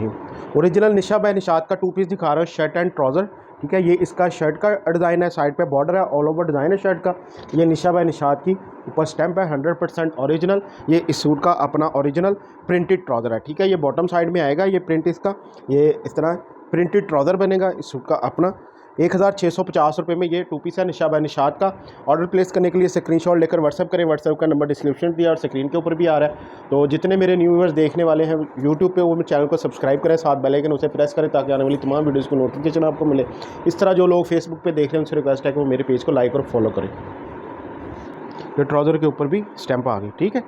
रही हूँ। Original Nisha by Nishat का 2 पीस दिखा रहा हूँ, शर्ट एंड ट्राउज़र। ठीक है, ये इसका शर्ट का डिज़ाइन है, साइड पे बॉर्डर है, ऑल ओवर डिज़ाइन है शर्ट का। ये निशा बाय निशात की ऊपर स्टैंप है, 100% ओरिजिनल। ये इस सूट का अपना ओरिजिनल प्रिंटेड ट्राउज़र है। ठीक है, ये बॉटम साइड में आएगा, ये प्रिंट इसका, ये इस तरह प्रिंटेड ट्राउज़र बनेगा इस सूट का अपना। 1650 रुपये में ये 2 पीस है निशा बाय निशात का। ऑर्डर प्लेस करने के लिए स्क्रीनशॉट लेकर व्हाट्सअप करें। व्हाट्सअप का नंबर डिस्क्रिप्शन दिया और स्क्रीन के ऊपर भी आ रहा है। तो जितने मेरे न्यू व्यूअर्स देखने वाले हैं यूट्यूब पे, वो मेरे चैनल को सब्सक्राइब करें, साथ बेल आइकन उसे प्रेस करें ताकि आने वाली तमाम वीडियोज़ को नोटिफिकेशन आपको मिले। इस तरह जो लोग फेसबुक पे देख रहे हैं उनसे रिक्वेस्ट है कि वो मेरे पेज को लाइक और फॉलो करें। ये ट्राउज़र के ऊपर भी स्टैंप आ गई। ठीक है,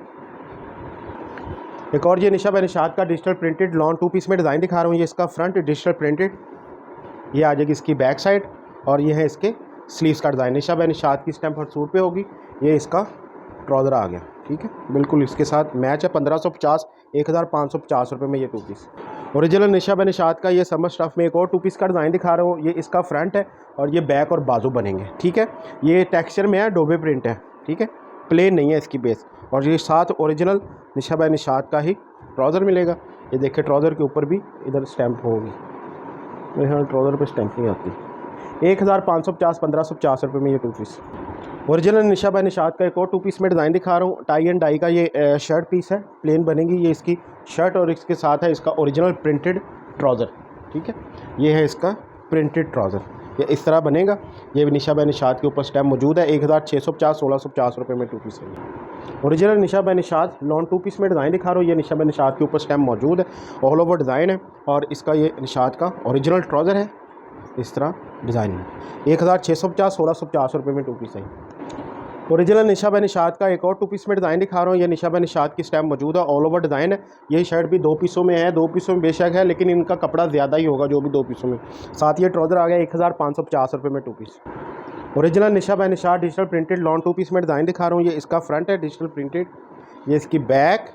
एक और ये निशा बाय निशात का डिजिटल प्रिंटेड लॉन 2 पीस में डिज़ाइन दिखा रहा हूँ। ये इसका फ्रंट डिजिटल प्रिंटेड, ये आ जाएगी इसकी बैक साइड, और ये है इसके स्लीव्स का डिज़ाइन। निशा बाय निशात की स्टैंप हर सूट पे होगी। ये इसका ट्राउज़र आ गया। ठीक है, बिल्कुल इसके साथ मैच है। 1550 1550 रुपये में ये 2 piece. Original Nisha by Nishat का ये समर स्टफ़ में एक और 2 पीस का डिज़ाइन दिखा रहा हूँ। ये इसका फ्रंट है और ये बैक और बाजू बनेंगे। ठीक है, ये टेक्सचर में है, डोबे प्रिंट है। ठीक है, प्लेन नहीं है इसकी बेस। और ये साथ ओरिजिनल निशा बाय निशात का ही ट्राउज़र मिलेगा। ये देखिए, ट्राउज़र के ऊपर भी इधर स्टैंप होगी। मेरे यहाँ ट्राउज़र पे स्टैंप नहीं आती। 1550 1550 रुपये में ये 2 piece. Original Nisha by Nishat का एक और 2 पीस में डिज़ाइन दिखा रहा हूँ। टाई एंड डाई का ये शर्ट पीस है, प्लेन बनेगी। ये इसकी शर्ट और इसके साथ है इसका ओरिजिनल प्रिंटेड ट्राउज़र। ठीक है, ये है इसका प्रिंटेड ट्राउज़र, ये इस तरह बनेगा। ये निशा बाय निशात के ऊपर स्टैम्प मौजूद है। 1650 1650 रुपये में 2 पीस है। Original Nisha by Nishat lawn 2 piece में डिज़ाइन दिखा रहा हूँ। ये निशा बाय निशात के ऊपर स्टैम्प मौजूद है, ऑल ओवर डिज़ाइन है, और इसका ये निशात का ओरिजिनल ट्राउज़र है। इस तरह डिज़ाइन है। 1650 1650 रुपये में 2 पीस है। ओरिजिनल निशा बाय निशात का एक और 2 पीस में डिज़ाइन दिखा रहा हूँ। ये निशा बाय निशात की स्टैम्प मौजूद है, ऑल ओवर डिज़ाइन है। ये शर्ट भी 2 पीसों में है, 2 पीसों में बेशक है, लेकिन इनका कपड़ा ज़्यादा ही होगा जो भी 2 पीसों में। साथ ये ट्राउज़र आ गया 1550 रुपये में 2 piece. Original Nisha by Nishat digital printed lawn 2 piece में डिज़ाइन दिखा रहा हूँ। ये इसका फ्रंट है डिजिटल प्रिंटेड, ये इसकी बैक,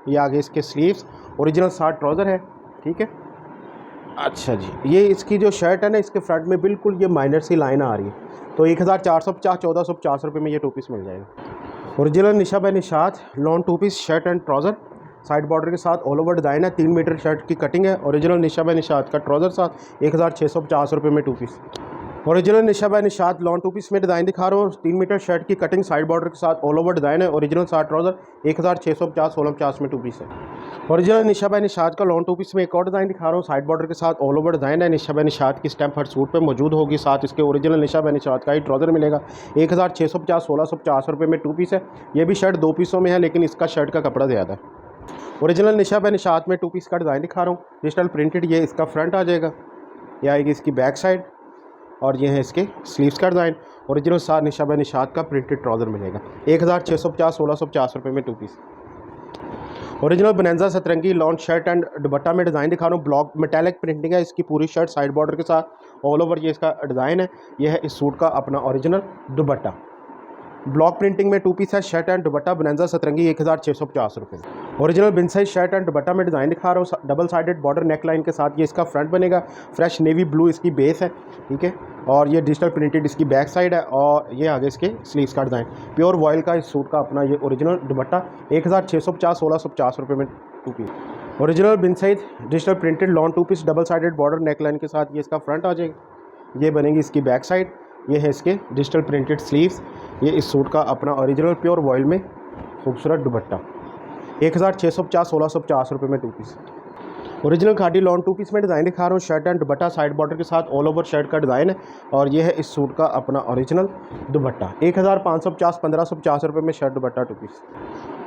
ये आगे इसके स्लीव्स, ओरिजिनल साथ ट्राउज़र है। ठीक है, अच्छा जी, ये इसकी जो शर्ट है ना, इसके फ्रंट में बिल्कुल ये माइनर सी लाइन आ रही है। तो 1450 1450 रुपये में ये 2 पीस मिल जाएगा। Original Nisha by Nishat lawn 2 piece shirt and trouser, side border के साथ ऑल ओवर डिज़ाइन है। 3 मीटर शर्ट की कटिंग है। ओरिजिनल निशा बाय निशात का ट्राउज़र साथ 1650 रुपये में 2 piece. Original Nisha by Nishat lawn 2 piece में डिज़ाइन दिखा रहा हूँ। 3 मीटर शर्ट की कटिंग, साइड बॉर्डर के साथ ऑल ओवर डिज़ाइन है। ओरिजिनल साथ ट्राउज़र 1650 1650 में 2 पीस है। ओरिजिनल निशा बाय निशात का लॉन 2 पीस में एक और डिज़ाइन दिखा रहा हूँ। साइड बॉर्डर के साथ ऑल ओवर डिज़ाइन है। निशा बाय निशात की स्टैंप हर सूट पे मौजूद होगी। साथ इसके ओरिजिनल निशा बाय निशात का ही ट्राउज़र मिलेगा। 1650 1650 रुपये में 2 पीस है। ये भी शर्ट 2 पीसों में है, लेकिन इसका शर्ट का कपड़ा ज़्यादा है। ओरिजिनल निशा बाय निशात में 2 पीस का डिज़ाइन दिखा रहा हूँ, डिजिटल प्रिंटेड। ये इसका फ्रंट आ जाएगा, ये आएगी इसकी बैक साइड, और ये है इसके स्लीव्स का डिज़ाइन। ओरिजिनल साथ निशा बाय निशात का प्रिंटेड ट्राउज़र मिलेगा। 1650 1650 रुपये में 2 पीस। ओरिजिनल बनैंजा सतरंगी लॉन्च शर्ट एंड दुपट्टा में डिज़ाइन दिखा रहा हूँ। ब्लॉक मेटालिक प्रिंटिंग है इसकी पूरी शर्ट, साइड बॉर्डर के साथ ऑल ओवर ये इसका डिज़ाइन है। यह है इस सूट का अपना ओरिजिनल दुपट्टा। ब्लॉक प्रिंटिंग में 2 पीस है, शर्ट एंड दुपट्टा बनैंजा सतरंगी 1650 रुपये। ओरिजिनल बिन साइज शर्ट एंड दुपट्टा में डिज़ाइन दिखा रहा हूँ। Double sided border neck line के साथ ये इसका फ्रंट बनेगा। फ्रेश नेवी ब्लू इसकी बेस है। ठीक है, और ये डिजिटल प्रिंटेड इसकी बैक साइड है, और ये आगे इसके स्लीव्स का डिज़ाइन। प्योर वॉयल का इस सूट का अपना ये ओरिजिनल दुपट्टा 1650 1650 रुपये में 2 पीस। ओरिजिनल बिन Saeed digital printed lawn 2 piece double sided border neck line के साथ ये इसका फ्रंट आ जाएगा। ये बनेगी इसकी बैक साइड। ये है इसके डिजिटल प्रिंटेड स्लीव्स। ये इस सूट का अपना ओरिजिनल प्योर वॉयल में खूबसूरत दुपट्टा 1650 1650 रुपये में 2 piece. Original Khaadi lawn 2 piece में डिज़ाइन दिखा रहा हूँ। Shirt and dupatta side border के साथ ऑल ओवर शर्ट का डिज़ाइन है, और ये है इस सूट का अपना ओरिजिनल दुपट्टा 1550 1550 रुपये में shirt dupatta 2 piece.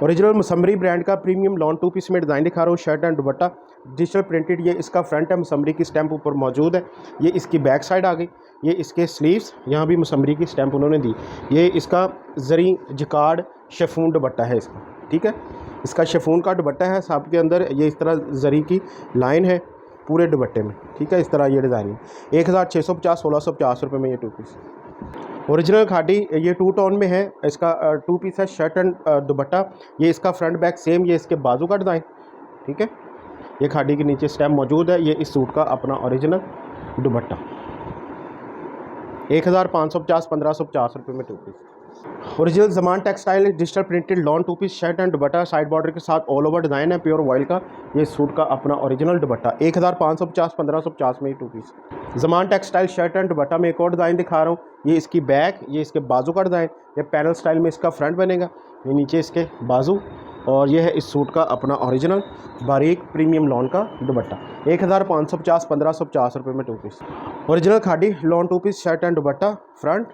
Original Mausummery brand का प्रीमियम लॉन 2 पीस में डिज़ाइन दिखा रहा हूँ। Shirt and dupatta digital printed, ये इसका फ्रंट है, मसम्बरी की स्टैंप ऊपर मौजूद है। ये इसकी बैक साइड आ गई। ये इसके स्लीव्स, यहाँ भी मसम्बरी की स्टैंप उन्होंने दी। ये इसका जरी जिकार्ड शेफून दुपट्टा है इसका। ठीक है, इसका शेफून का दुपट्टा है, साथ के अंदर ये इस तरह जरी की लाइन है पूरे दुपट्टे में। ठीक है, इस तरह ये डिज़ाइन है। 1650 1650 रुपये में ये 2 पीस। ओरिजिनल खादी ये 2 टोन में है। इसका 2 पीस है, शर्ट एंड दुपट्टा। ये इसका फ्रंट बैक सेम, ये इसके बाजू का डिज़ाइन। ठीक है, ये खादी के नीचे स्टैम्प मौजूद है। ये इस सूट का अपना ओरिजिनल दुपट्टा 1550 1550 रुपये में 2 piece. Original Zaman textile digital printed lawn two piece shirt and dupatta side border के साथ ऑल ओवर डिज़ाइन है प्योर वॉयल का। ये सूट का अपना ओरिजिनल दुपट्टा 1550 1550 में two piece. Zaman textile shirt and dupatta में एक और डिज़ाइन दिखा रहा हूँ। ये इसकी बैक, ये इसके बाजू का डिज़ाइन, ये पैनल स्टाइल में इसका फ्रंट बनेगा, ये नीचे इसके बाजू, और ये है इस सूट का अपना ओरिजिनल बारीक प्रीमियम लॉन का दुपट्टा 1550 1550 रुपये में two piece. Original Khaadi lawn two piece shirt and dupatta front,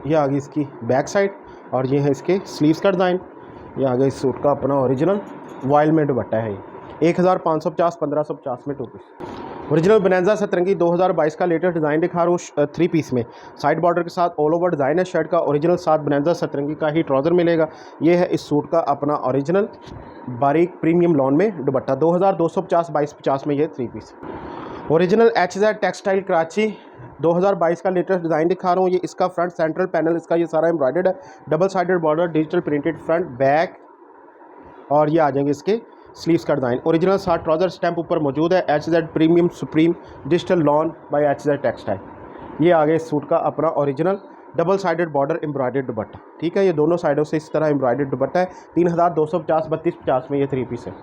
ये आगे इसकी बैक साइड, और ये है इसके स्लीव्स का डिज़ाइन। ये आगे इस सूट का अपना ओरिजिनल वॉयल में दुपट्टा है। ये 1550 1550 में टू पीस। ओरिजिनल बनांजा सतरंगी 2022 का लेटेस्ट डिज़ाइन दिखा रहा हूँ 3 पीस में। साइड बॉर्डर के साथ ऑल ओवर डिज़ाइन है शर्ट का। ओरिजिनल साथ बनांजा सतरंगी का ही ट्राउज़र मिलेगा। ये है इस सूट का अपना ओरिजिनल बारीक प्रीमियम लॉन में दुपट्टा 2250 2250 में ये 3 piece. Original HZ textile Karachi 2022 का लेटेस्ट डिज़ाइन दिखा रहा हूँ। ये इसका फ्रंट सेंट्रल पैनल इसका ये सारा एम्ब्रॉयडर्ड है, double sided border, digital printed front back, और ये आ जाएंगे इसके स्लीव्स का डिज़ाइन। ओरिजिनल साथ ट्राउज़र स्टैंप ऊपर मौजूद है, HZ premium supreme digital lawn by HZ textile. ये आगे इस सूट का अपना original double sided border embroidered dupatta, ठीक है। ये दोनों साइडों से इस तरह एम्ब्रॉयडर्ड दुपट्टा है। 3250 3250 में ये 3 पीस है।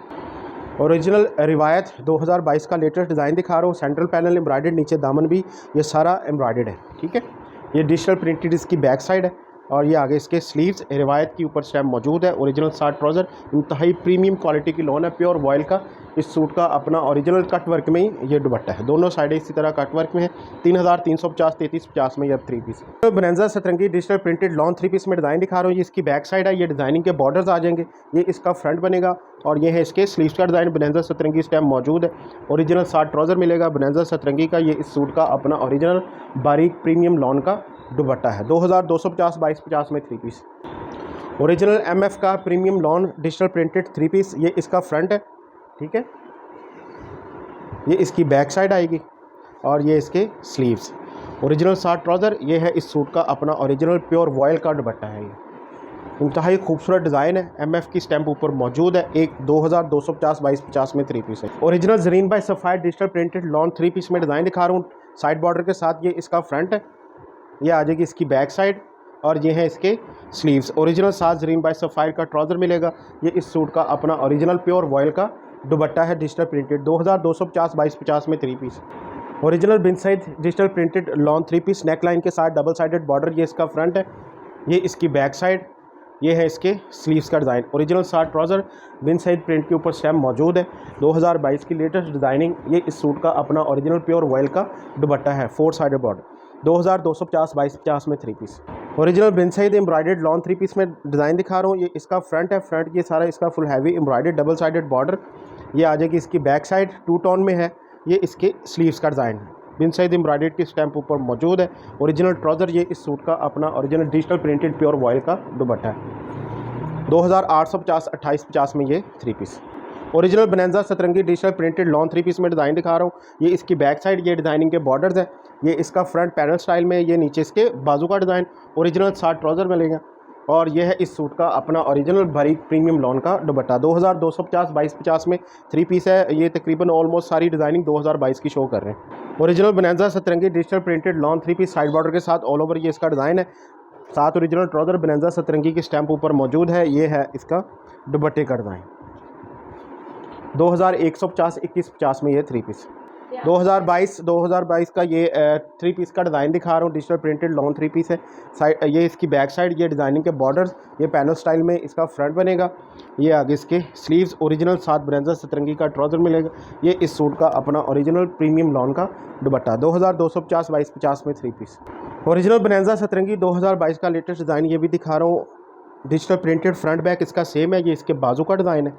ओरिजिनल रिवायत 2022 का लेटेस्ट डिज़ाइन दिखा रहा हूँ। सेंट्रल पैनल एम्ब्रॉयडर्ड, नीचे दामन भी ये सारा एम्ब्रॉयडर्ड है, ठीक है। ये डिजिटल प्रिंटेड इसकी बैक साइड है, और ये आगे इसके स्लीव्स रिवायत की ऊपर स्टैम्प मौजूद है। ओरिजिनल साथ ट्राउज़र इंतहाई प्रीमियम क्वालिटी की लॉन है प्योर वॉयल का। इस सूट का अपना ओरिजिनल कट वर्क में ही ये दुपट्टा है, दोनों साइडें इसी तरह कट वर्क में है। 3350 3350 में ये 3 पीस। तो बनांजा Satrangi digital printed lawn 3 piece में डिज़ाइन दिखा रहा हूँ। ये इसकी बैक साइड है, ये डिज़ाइनिंग के बॉर्डर्स आ जाएंगे, ये इसका फ्रंट बनेगा, और ये है इसके स्लीव्स का डिज़ाइन। बनांजा सतरंगी स्टैम्प मौजूद है। ओरिजिनल साथ ट्राउज़र मिलेगा बनांजा सतरंगी का। ये इस सूट का अपना ओरिजिनल बारीक प्रीमियम लॉन का दुपट्टा है 2250 2250 में 3 पीस। ओरिजिनल MF का premium lawn digital printed 3 piece, ये इसका फ्रंट है, ठीक है। ये इसकी बैक साइड आएगी, और ये इसके स्लीव्स। ओरिजिनल साथ ट्राउज़र, ये है इस सूट का अपना ओरिजिनल प्योर वॉयल का दुपट्टा है। ये इंतहाई खूबसूरत डिज़ाइन है, MF की स्टैंप ऊपर मौजूद है। 2250 2250 में 3 पीस है। Original Zareen by Sapphire digital printed lawn 3 piece में डिज़ाइन दिखा रहा हूँ। साइड बॉर्डर के साथ ये इसका फ्रंट है, ये आ जाएगी इसकी बैक साइड, और ये है इसके स्लीव्स। ओरिजिनल साथ जरीन बाय सफ़ायर का ट्राउज़र मिलेगा। ये इस सूट का अपना ओरिजिनल प्योर वॉयल का दुपट्टा है डिजिटल प्रिंटेड 2250 2250 में 3 पीस। ओरिजिनल बिन side digital printed lawn 3 piece neck line के साथ डबल साइडेड बॉर्डर, ये इसका फ्रंट है, ये इसकी बैक साइड, ये है इसके स्लीव्स का डिज़ाइन। ओरिजिनल साथ ट्राउज़र बिन साइड प्रिंट के ऊपर स्टैम्प मौजूद है। 2022 की लेटेस्ट डिज़ाइनिंग, ये इस सूट का अपना ओरिजिनल प्योर वॉयल का दुपट्टा है 4 साइडेड बॉर्डर 2250 2250 में 3 पीस। ओरिजिनल बिन साइड एम्ब्रॉयडर्ड लॉन 3 पीस में डिज़ाइन दिखा रहा हूँ। ये इसका फ्रंट है, फ्रंट ये सारा इसका full heavy embroidered double sided border, ये आ जाएगी इसकी बैक साइड 2 टोन में है। ये इसके स्लीव्स का डिज़ाइन बिन साइड एम्ब्रॉयडर्ड की स्टैंप ऊपर मौजूद है। ओरिजिनल ट्राउज़र, ये इस सूट का अपना original digital printed pure voile का दुपट्टा है 2850 2850 में ये 3 piece. Original Bonanza Satrangi digital printed lawn 3 piece में डिज़ाइन दिखा रहा हूँ। ये इसकी बैक साइड, ये डिज़ाइनिंग के बॉर्डर्स है, ये इसका फ्रंट पैनल स्टाइल में, ये नीचे इसके बाजू का डिज़ाइन। ओरिजिनल साथ ट्राउज़र मिलेगा, और ये है इस सूट का अपना ओरिजिनल बारीक प्रीमियम लॉन का दुपट्टा 2250 2250 में 3 पीस है। ये तकरीबन ऑलमोस्ट सारी डिज़ाइनिंग 2022 की शो कर रहे हैं। Original Bonanza Satrangi digital printed lawn 3 piece side border के साथ ऑल ओवर ये इसका डिज़ाइन है। साथ ओरिजिनल ट्राउज़र बनांजा सतरंगी की स्टैंप ऊपर मौजूद है। ये है इसका दुपट्टे का डिज़ाइन 2150 2150 में ये 3 पीस। 2022 का ये 3 पीस का डिज़ाइन दिखा रहा हूँ। डिजिटल प्रिंटेड लॉन 3 पीस है। साइड ये इसकी बैक साइड, ये डिज़ाइनिंग के बॉर्डर्स, ये पैनल स्टाइल में इसका फ्रंट बनेगा। ये आगे इसके स्लीव्स। ओरिजिनल साथ बनांजा सतरंगी का ट्राउज़र मिलेगा। ये इस सूट का अपना ओरिजिनल प्रीमियम लॉन का दुपट्टा 2250 2250 में 3 पीस। ओरिजिनल बनांजा सतरंगी 2022 का लेटेस्ट डिज़ाइन ये भी दिखा रहा हूँ। डिजिटल प्रिंटेड फ्रंट बैक इसका सेम है, ये इसके बाजू का डिज़ाइन है,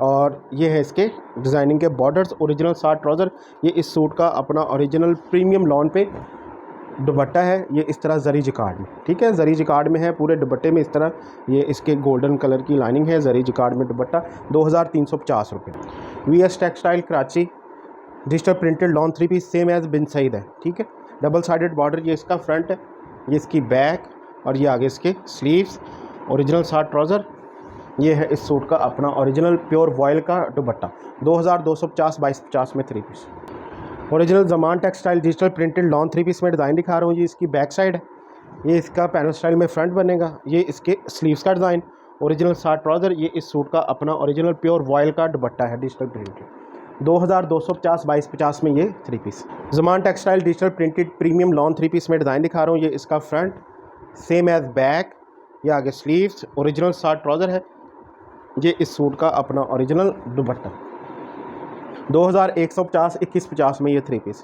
और ये है इसके डिज़ाइनिंग के बॉर्डर्स। ओरिजिनल साथ ट्राउज़र, ये इस सूट का अपना ओरिजिनल प्रीमियम लॉन पे दुपट्टा है। ये इस तरह जरी जिकार्ड में, ठीक है, जरी जिकार्ड में है पूरे दुपट्टे में। इस तरह ये इसके गोल्डन कलर की लाइनिंग है, जरी जिकार्ड में दुपट्टा 2350 रुपये। VS textile Karachi digital printed lawn 3 piece same as Bin Saeed है, ठीक है। डबल साइडेड बॉर्डर, ये इसका फ्रंट है, ये इसकी बैक, और ये आगे इसके स्लीव्स। ओरिजिनल साथ ट्राउज़र, ये है इस सूट का अपना ओरिजिनल प्योर वॉयल का दुपट्टा 2250 2250 में 3 piece. Original Zaman textile digital printed lawn 3 piece में डिज़ाइन दिखा रहा हूँ। ये इसकी बैक साइड है, ये इसका पैनल स्टाइल में फ्रंट बनेगा। ये इसके स्लीव्स का डिज़ाइन, ओरिजिनल शार्ट ट्राउज़र। ये इस सूट का अपना ओरिजिनल प्योर वॉयल का दुपट्टा है डिजिटल प्रिंटेड। 2250 2250 में ये 3 piece. Zaman textile digital printed premium lawn 3 piece में डिज़ाइन दिखा रहा हूँ। ये इसका फ्रंट सेम एज बैक, ये आगे स्लीव्स, ओरिजिनल शार्ट ट्राउज़र है। ये इस सूट का अपना ओरिजिनल दुपट्टा। 2150 2150 में ये 3 piece.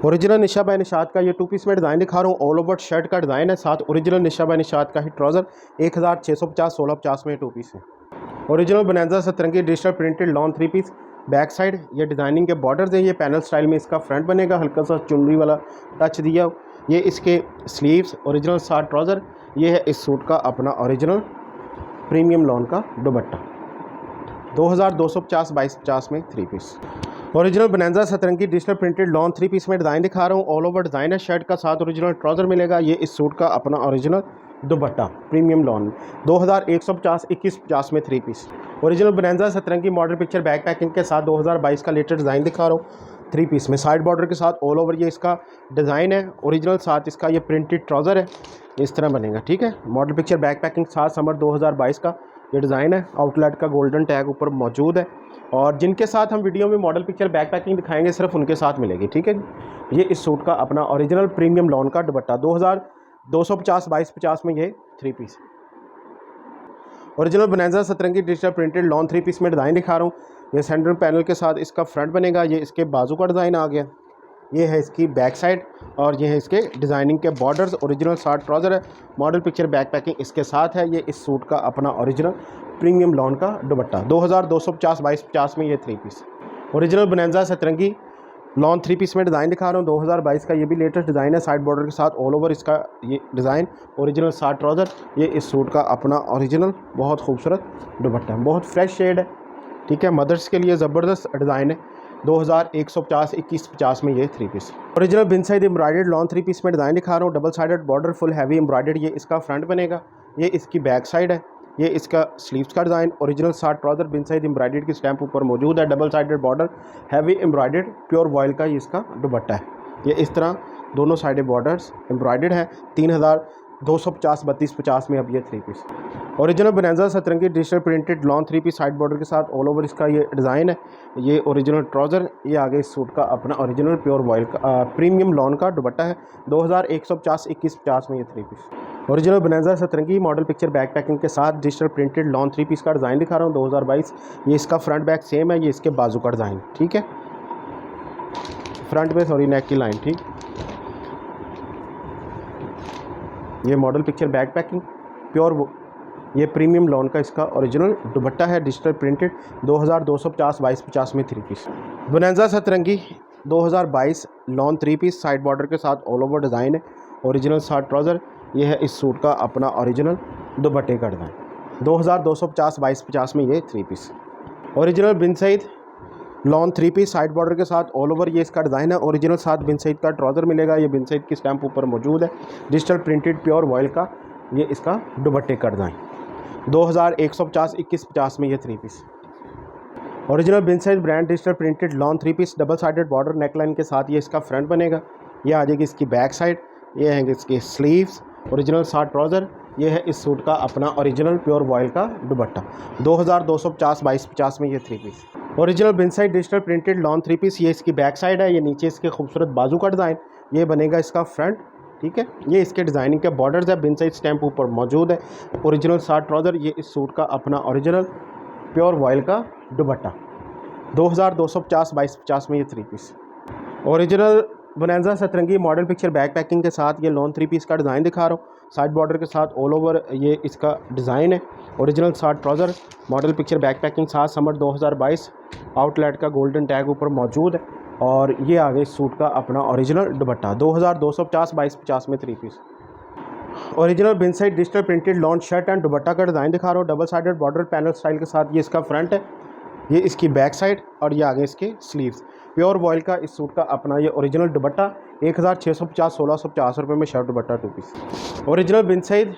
Original Nisha by Nishat का ये 2 पीस में डिज़ाइन दिखा रहा हूँ। ऑल ओवर शर्ट का डिज़ाइन है, साथ ओरिजिनल निशा बाय निशात का ही ट्राउज़र। 1650 1650 में 2 पीस है। Original Bonanza Satrangi digital printed lawn 3 piece. Back side ये डिज़ाइनिंग के बॉर्डर्स हैं। ये पैनल स्टाइल में इसका फ्रंट बनेगा, हल्का सा चुनरी वाला टच दिया। ये इसके स्लीव्स, ओरिजिनल शार्ट ट्राउज़र। ये है इस सूट का अपना ओरिजिनल प्रीमियम लॉन का दुपट्टा। 2250 2250 में 3 piece. Original Bonanza Satrangi digital printed lawn 3 piece में डिज़ाइन दिखा रहा हूँ। ऑल ओवर डिज़ाइन है शर्ट का, साथ ओरिजिनल ट्राउज़र मिलेगा। ये इस सूट का अपना ओरिजिनल दुपट्टा प्रीमियम लॉन। 2150 2150 में 3 पीस। ओरिजिनल बनांजा सतरंगी मॉडल पिक्चर बैक पैकिंग के साथ 2022 का लेटेस्ट डिज़ाइन दिखा रहा हूँ 3 पीस में। साइड बॉर्डर के साथ ऑल ओवर ये इसका डिज़ाइन है ओरिजिनल, साथ इसका ये प्रिंटेड ट्राउज़र है। इस तरह बनेगा, ठीक है। मॉडल पिक्चर बैक पैकिंग साथ समर 2022 का ये डिज़ाइन है। आउटलेट का गोल्डन टैग ऊपर मौजूद है। और जिनके साथ हम वीडियो में मॉडल पिक्चर बैक पैकिंग दिखाएंगे सिर्फ उनके साथ मिलेगी, ठीक है। ये इस सूट का अपना ओरिजिनल प्रीमियम लॉन का दुपट्टा। 2250 2250 में ये 3 piece. Original Bonanza Satrangi digital printed lawn 3 piece में डिज़ाइन दिखा रहा हूँ। ये सेंटर पैनल के साथ इसका फ्रंट बनेगा। ये इसके बाजू का डिज़ाइन आ गया। ये है इसकी बैक साइड और ये है इसके डिज़ाइनिंग के बॉर्डर्स। ओरिजिनल शार्ट ट्राउज़र है। मॉडल पिक्चर बैक पैकिंग इसके साथ है। ये इस सूट का अपना ओरिजिनल प्रीमियम लॉन का दुपट्टा। 2250 2250 में ये 3 पीस। ओरिजिनल बनांजा सतरंगी लॉन 3 पीस में डिज़ाइन दिखा रहा हूँ 2022 का। ये भी लेटेस्ट डिज़ाइन है। साइड बॉर्डर के साथ ऑल ओवर इसका ये डिज़ाइन, ओरिजिनल शार्ट ट्राउज़र। ये इस सूट का अपना ओरिजिनल बहुत खूबसूरत दुपट्टा है, बहुत फ्रेश शेड है, ठीक है। मदर्स के लिए ज़बरदस्त डिज़ाइन है। 2150 2150 में ये 3 पीस। ओरिजिनल बिन साइड एम्ब्रॉयडर्ड लॉन 3 पीस में डिज़ाइन दिखा रहा हूँ। Double sided border full heavy embroidered. ये इसका फ्रंट बनेगा। ये इसकी बैक साइड है। ये इसका स्लीव्स का डिज़ाइन, ओरिजिनल शार्ट ट्राउज़र, बिन साइड एम्ब्रॉयडर्ड की स्टैंप ऊपर मौजूद है। Double sided border, heavy embroidered pure voile का ये इसका दुपट्टा है। ये इस तरह दोनों साइडें बॉर्डर्स एम्ब्रॉयडर्ड है। 3250 3250 में अब ये 3 piece. Original Bonanza Satrangi digital printed lawn 3 piece side border के साथ ऑल ओवर इसका ये डिज़ाइन है। ये ओरिजिनल ट्राउज़र। ये आगे इस सूट का अपना ओरिजिनल प्योर वॉयल का प्रीमियम लॉन का दुपट्टा है। 2150 2150 में ये 3 पीस। ओरिजिनल बनांजा सतरंगी मॉडल पिक्चर बैक पैकिंग के साथ डिजिटल प्रिंटेड लॉन 3 पीस का डिज़ाइन दिखा रहा हूँ 2022। ये इसका फ्रंट बैक सेम है। ये इसके बाजू का डिज़ाइन, ठीक है। फ्रंट में सॉरी नेक की लाइन, ठीक। ये model picture back packing pure ये प्रीमियम लॉन का इसका ओरिजिनल दुपट्टा है डिजिटल प्रिंटेड। 2250 2250 में 3 पीस। बनांजा सतरंगी 2022 लॉन 3 पीस साइड बॉर्डर के साथ ऑल ओवर डिज़ाइन है। Original shirt trouser. ये है इस सूट का अपना ओरिजिनल दुपट्टे का डिज़ाइन। 2250 2250 में ये 3 piece. Original Bin Saeed lawn 3 piece side border के साथ ऑल ओवर ये इसका डिज़ाइन है। ओरिजिनल साथ बिन सईद का ट्राउज़र मिलेगा। ये बिन सईद की स्टैंप ऊपर मौजूद है। डिजिटल प्रिंटेड प्योर वॉयल का ये इसका दुपट्टे का डिज़ाइन। 2150 2150 में ये 3 पीस। ओरिजिनल बिन Saeed brand digital printed lawn 3 piece double sided border neckline के साथ ये इसका फ्रंट बनेगा। ये आ जाएगी इसकी बैक साइड। ये हैं इसके स्लीव्स, ओरिजिनल शार्ट ट्राउज़र। ये है इस सूट का अपना ओरिजिनल प्योर वॉयल का दुपट्टा। 2250 2250 में ये 3 पीस। ओरिजिनल बिन side digital printed lawn 3 piece. ये इसकी बैक साइड है। ये नीचे इसके खूबसूरत बाजू का डिज़ाइन। ये बनेगा इसका फ्रंट, ठीक है। ये इसके डिज़ाइनिंग के बॉर्डर्स है। बिन साइड स्टैंप ऊपर मौजूद है। Original shirt trouser. ये इस सूट का अपना ओरिजिनल प्योर वॉयल का दुपट्टा। 2250 2250 में ये 3 पीस। ओरिजिनल बनांजा सतरंगी मॉडल पिक्चर बैक पैकिंग के साथ ये लॉन 3 पीस का डिज़ाइन दिखा रहा हूँ। साइड बॉर्डर के साथ ऑल ओवर ये इसका डिज़ाइन है। Original shirt trouser, model picture back packing साथ समर 2022। आउटलेट का गोल्डन टैग ऊपर मौजूद है। और ये आगे इस सूट का अपना ओरिजिनल दुपट्टा। 2250 2250 में 3 piece. Original bin side digital printed lawn shirt and dupatta का डिज़ाइन दिखा रहा हूँ। Double sided border panel style के साथ ये इसका फ्रंट है। ये इसकी बैक साइड और ये आगे इसके स्लीव्स। प्योर वॉयल का इस सूट का अपना ये ओरिजिनल दुपट्टा। 1650 1650 रुपये में शर्ट दुपट्टा 2 पीस। ओरिजिनल बिन साइड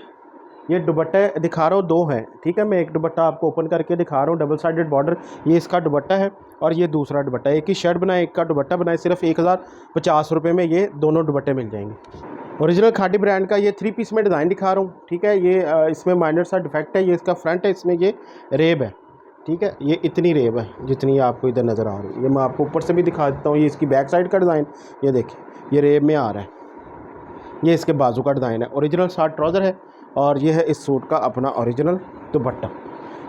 ये दुपट्टे दिखा रहा हूँ, 2 हैं, ठीक है। मैं एक दुपट्टा आपको ओपन करके दिखा रहा हूँ। डबल साइडेड बॉर्डर ये इसका दुपट्टा है और ये दूसरा दुपट्टा। एक ही शर्ट बनाए, एक का दुपट्टा बनाए, सिर्फ 1050 रुपये में ये दोनों दुपट्टे मिल जाएंगे। ओरिजिनल खादी ब्रांड का ये 3 पीस में डिज़ाइन दिखा रहा हूँ, ठीक है। ये इसमें माइनर सा डिफेक्ट है, ये इसका फ्रंट है, इसमें ये रेब है, ठीक है। ये इतनी रेब है जितनी आपको इधर नज़र आ रही है। ये मैं आपको ऊपर से भी दिखा देता हूँ। ये इसकी बैक साइड का डिज़ाइन, ये देखिए ये रेब में आ रहा है। ये इसके बाजू का डिज़ाइन है। ओरिजिनल शार्ट ट्राउज़र है और ये है इस सूट का अपना ओरिजिनल दुपट्टा।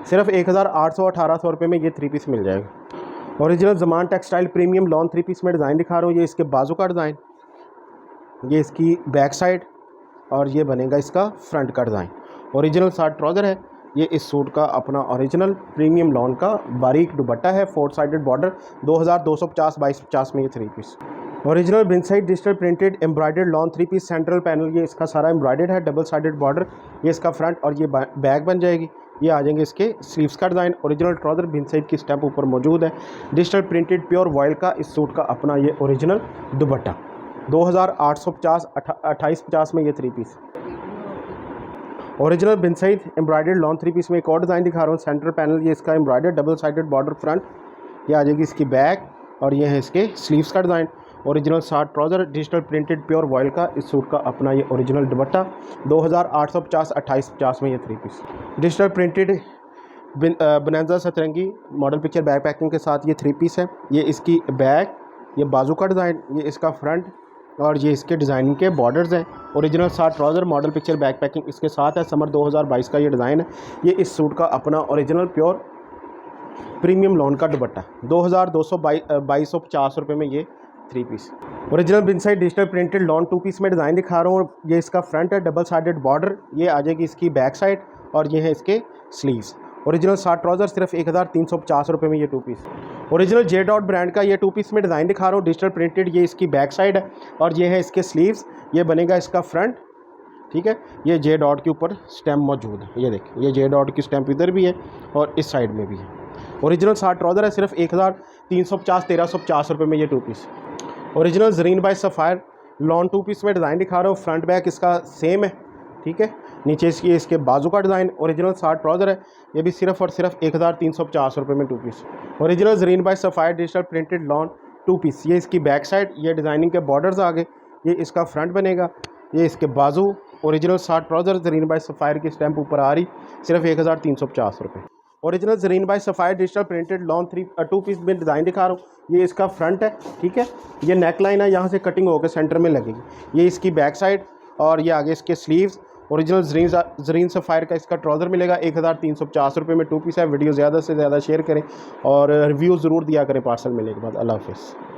सिर्फ 1818 रुपये में ये 3 पीस मिल जाएगा। Original Zaman textile premium lawn 3 piece में डिज़ाइन दिखा रहा हूँ। ये इसके बाजू का डिज़ाइन, ये इसकी बैक साइड और ये बनेगा इसका फ्रंट का डिज़ाइन। ओरिजिनल शार्ट ट्राउज़र है। ये इस सूट का अपना ओरिजिनल प्रीमियम लॉन का बारीक दुपट्टा है, 4 साइडेड बॉर्डर, 2250 2250 में ये 3 piece. Original Binsaeed digital printed embroidered lawn 3 piece central panel, ये इसका सारा एम्ब्रॉयडर्ड है, डबल साइडेड बॉर्डर, ये इसका फ्रंट और ये बैक बन जाएगी। ये आ जाएंगे इसके स्लीव्स का डिज़ाइन। ओरिजिनल ट्राउज़र बिनसाइड की स्टैम्प ऊपर मौजूद है। डिजिटल प्रिंटेड प्योर वॉयल का इस सूट का अपना ये ओरिजिनल दुपट्टा, 2850 2850 में ये 3 piece. Original Binsaeed embroidered lawn 3 piece में एक और डिज़ाइन दिखा रहा हूँ। सेंटर पैनल, ये इसका embroidered double sided border front, ये आ जाएगी इसकी बैक और ये है इसके स्लीव्स का design. Original shirt trouser digital printed pure voile का इस सूट का अपना ये ओरिजिनल दुपट्टा, 2850 2850 में ये 3 पीस। डिजिटल प्रिंटेड बनांजा सतरंगी मॉडल पिक्चर बैक पैकिंग के साथ ये 3 पीस है। ये इसकी बैक, ये बाजू का डिज़ाइन, ये इसका फ्रंट और ये इसके डिज़ाइनिंग के बॉर्डर्स हैं। Original shirt trouser model picture back packing इसके साथ है। समर 2022 का ये डिज़ाइन है। ये इस सूट का अपना ओरिजिनल प्योर प्रीमियम लॉन का दुपट्टा, 2250 रुपये में ये 3 piece. Original Binsaeed digital printed lawn 2 piece में डिज़ाइन दिखा रहा हूँ। ये इसका फ्रंट है, डबल साइडेड बॉर्डर, ये आ जाएगी इसकी बैक साइड और ये है इसके स्लीव्स। ओरिजिनल शार्ट ट्राउज़र सिर्फ 1350 रुपये में ये 2 piece. Original J dot brand का ये 2 पीस में डिज़ाइन दिखा रहा हूँ। डिजिटल प्रिंटेड, ये इसकी बैक साइड है और ये है इसके स्लीव्स, ये बनेगा इसका फ्रंट, ठीक है। ये जे डॉट के ऊपर स्टैम्प मौजूद है, ये देखिए ये जे डॉट की स्टैम्प इधर भी है और इस साइड में भी है। ओरिजिनल शार्ट ट्राउज़र है, सिर्फ 1350 1350 रुपये में ये 2 piece. Original Zareen by Sapphire lawn 2 piece में डिज़ाइन दिखा रहा हूँ। फ्रंट बैक इसका सेम है, ठीक है। नीचे इसके बाजू का डिज़ाइन। ओरिजिनल शार्ट ट्राउज़र है, ये भी सिर्फ और सिर्फ 1350 रुपये में 2 piece. Original Zareen by Sapphire digital printed lawn 2 piece, ये इसकी बैक साइड, ये डिज़ाइनिंग के बॉर्डर्स आगे, ये इसका फ्रंट बनेगा, ये इसके बाजू। Original shirt trouser Zareen by Sapphire की स्टैम्प ऊपर आ रही, सिर्फ 1350 रुपये। Original Zareen by Sapphire digital printed lawn 2 piece में डिज़ाइन दिखा रहा हूँ। ये इसका फ्रंट है, ठीक है। ये नेक लाइन है, यहाँ से कटिंग होकर सेंटर में लगेगी। ये इसकी बैक साइड और ये आगे इसके स्लीव्स। ओरिजिनल ज़रीन सफ़ायर का इसका ट्राउज़र मिलेगा, 1350 रुपये में 2 पीस है। वीडियो ज़्यादा से ज़्यादा शेयर करें और रिव्यू ज़रूर दिया करें पार्सल मिलने के बाद। अल्लाह हाफ़िज़।